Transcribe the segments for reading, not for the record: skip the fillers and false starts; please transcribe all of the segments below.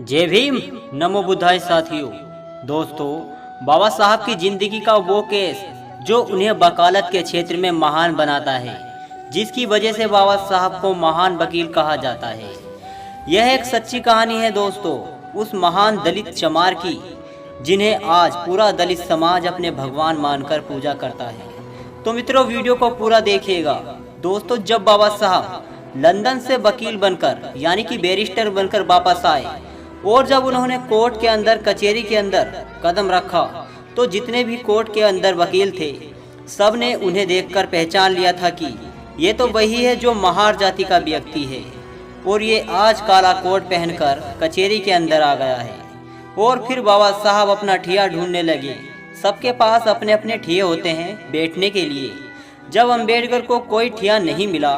जय भीम। नमो बुद्धाय साथियों। दोस्तों, बाबा साहब की जिंदगी का वो केस जो उन्हें वकालत के क्षेत्र में महान बनाता है, जिसकी वजह से बाबा साहब को महान वकील कहा जाता है। यह एक सच्ची कहानी है दोस्तों, उस महान दलित चमार की, जिन्हें आज पूरा दलित समाज अपने भगवान मानकर पूजा करता है। तो मित्रों, वीडियो को पूरा देखिएगा। दोस्तों, जब बाबा साहब लंदन से वकील बनकर यानी कि बैरिस्टर बनकर वापस आए और जब उन्होंने कोर्ट के अंदर, कचहरी के अंदर कदम रखा, तो जितने भी कोर्ट के अंदर वकील थे, सब ने उन्हें देखकर पहचान लिया था कि ये तो वही है जो महार जाति का व्यक्ति है और ये आज काला कोट पहनकर कचहरी के अंदर आ गया है। और फिर बाबा साहब अपना ठिया ढूंढने लगे। सबके पास अपने अपने ठिये होते हैं बैठने के लिए। जब अम्बेडकर को कोई ठिया नहीं मिला,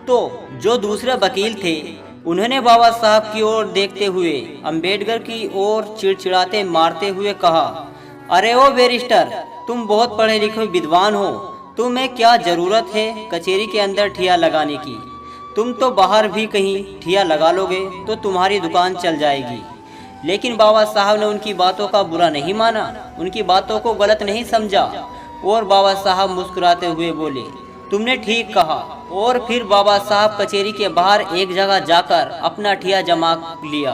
तो जो दूसरे वकील थे, उन्होंने बाबा साहब की ओर देखते हुए अम्बेडकर की ओर चिड़चिड़ाते मारते हुए कहा, अरे ओ बैरिस्टर, तुम बहुत पढ़े लिखे विद्वान हो, तुम्हें क्या जरूरत है कचहरी के अंदर ठिया लगाने की? तुम तो बाहर भी कहीं ठिया लगा लोगे तो तुम्हारी दुकान चल जाएगी। लेकिन बाबा साहब ने उनकी बातों का बुरा नहीं माना, उनकी बातों को गलत नहीं समझा और बाबा साहब मुस्कुराते हुए बोले, तुमने ठीक कहा। और फिर बाबा साहब कचहरी के बाहर एक जगह जाकर अपना ठिया जमा लिया।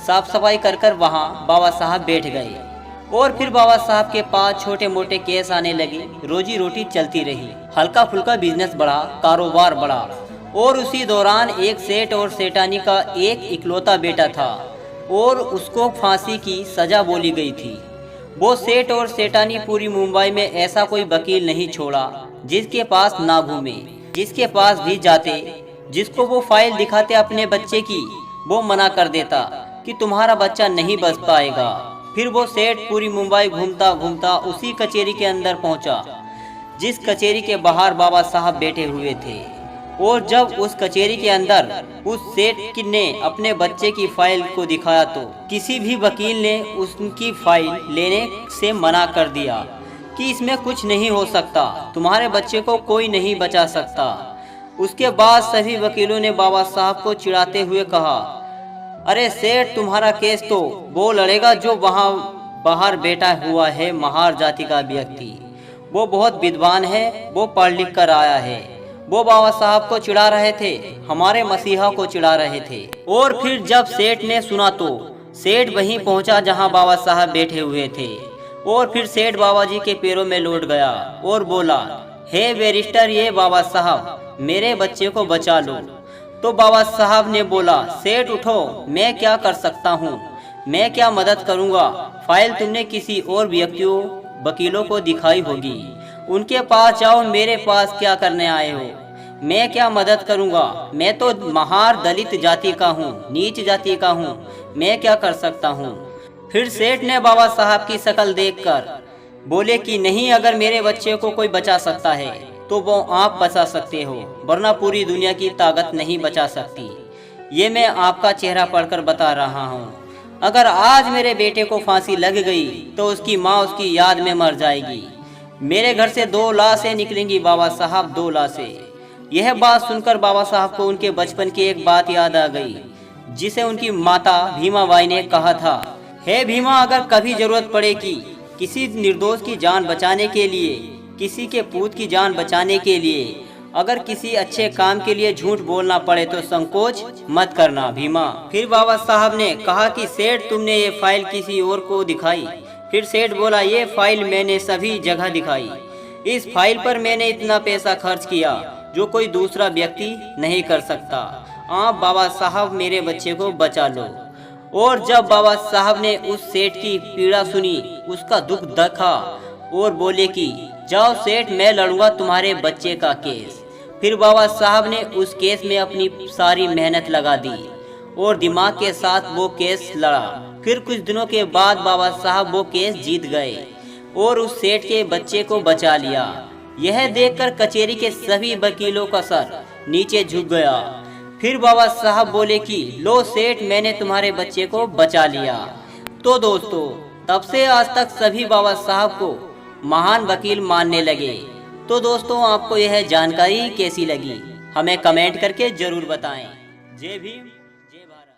साफ सफाई कर कर वहाँ बाबा साहब बैठ गए और फिर बाबा साहब के पास छोटे मोटे केस आने लगे। रोजी रोटी चलती रही, हल्का फुल्का बिजनेस बढ़ा, कारोबार बढ़ा। और उसी दौरान एक सेठ और सेठानी का एक इकलौता बेटा था और उसको फांसी की सजा बोली गई थी। वो सेठ और सेठानी पूरी मुंबई में ऐसा कोई वकील नहीं छोड़ा जिसके पास ना घूमे। जिसके पास भी जाते, जिसको वो फाइल दिखाते अपने बच्चे की, वो मना कर देता कि तुम्हारा बच्चा नहीं बच पाएगा। फिर वो सेठ पूरी मुंबई घूमता घूमता उसी कचहरी के अंदर पहुंचा जिस कचहरी के बाहर बाबा साहब बैठे हुए थे। और जब उस कचहरी के अंदर उस सेठ ने अपने बच्चे की फाइल को दिखाया, तो किसी भी वकील ने उसकी फाइल लेने से मना कर दिया कि इसमें कुछ नहीं हो सकता, तुम्हारे बच्चे को कोई नहीं बचा सकता। उसके बाद सभी वकीलों ने बाबा साहब को चिढ़ाते हुए कहा, अरे सेठ, तुम्हारा केस तो वो लड़ेगा जो वहाँ बाहर बैठा हुआ है महार जाति का व्यक्ति। वो बहुत विद्वान है, वो पढ़ लिख कर आया है। वो बाबा साहब को चिढ़ा रहे थे, हमारे मसीहा को चिढ़ा रहे थे। और फिर जब सेठ ने सुना, तो सेठ वहीं पहुंचा जहां बाबा साहब बैठे हुए थे। और फिर सेठ बाबा जी के पैरों में लौट गया और बोला, हे बैरिस्टर, ये बाबा साहब, मेरे बच्चे को बचा लो। तो बाबा साहब ने बोला, सेठ उठो, मैं क्या कर सकता हूँ, मैं क्या मदद करूँगा। फाइल तुमने किसी और व्यक्तियों, वकीलों को दिखाई होगी, उनके पास जाओ, मेरे पास क्या करने आए हो? मैं क्या मदद करूंगा? मैं तो महार दलित जाति का हूँ, नीच जाति का हूँ, मैं क्या कर सकता हूँ? फिर सेठ ने बाबा साहब की शक्ल देखकर बोले कि नहीं, अगर मेरे बच्चे को कोई बचा सकता है तो वो आप बचा सकते हो, वरना पूरी दुनिया की ताकत नहीं बचा सकती। ये मैं आपका चेहरा पढ़कर बता रहा हूँ। अगर आज मेरे बेटे को फांसी लग गई तो उसकी माँ उसकी याद में मर जाएगी। मेरे घर से 2 लाशें निकलेंगी बाबा साहब, 2 लाशें। यह बात सुनकर बाबा साहब को उनके बचपन की एक बात याद आ गई, जिसे उनकी माता भीमाबाई ने कहा था, हे भीमा, अगर कभी जरूरत पड़े कि किसी निर्दोष की जान बचाने के लिए, किसी के पूत की जान बचाने के लिए, अगर किसी अच्छे काम के लिए झूठ बोलना पड़े तो संकोच मत करना भीमा। फिर बाबा साहब ने कहा कि सेठ, तुमने ये फाइल किसी और को दिखाई? फिर सेठ बोला, ये फाइल मैंने सभी जगह दिखाई। इस फाइल पर मैंने इतना पैसा खर्च किया जो कोई दूसरा व्यक्ति नहीं कर सकता। आप बाबा साहब, मेरे बच्चे को बचा लो। और जब बाबा साहब ने उस सेठ की पीड़ा सुनी, उसका दुख देखा और बोले कि जाओ सेठ, मैं लड़ूंगा तुम्हारे बच्चे का केस। फिर बाबा साहब ने उस केस में अपनी सारी मेहनत लगा दी और दिमाग के साथ वो केस लड़ा। फिर कुछ दिनों के बाद बाबा साहब वो केस जीत गए और उस सेठ के बच्चे को बचा लिया। यह देखकर कचहरी के सभी वकीलों का सर नीचे झुक गया। फिर बाबा साहब बोले कि लो सेठ, मैंने तुम्हारे बच्चे को बचा लिया। तो दोस्तों, तब से आज तक सभी बाबा साहब को महान वकील मानने लगे। तो दोस्तों, आपको यह जानकारी कैसी लगी, हमें कमेंट करके जरूर बताएं। जय भीम, जय भारत।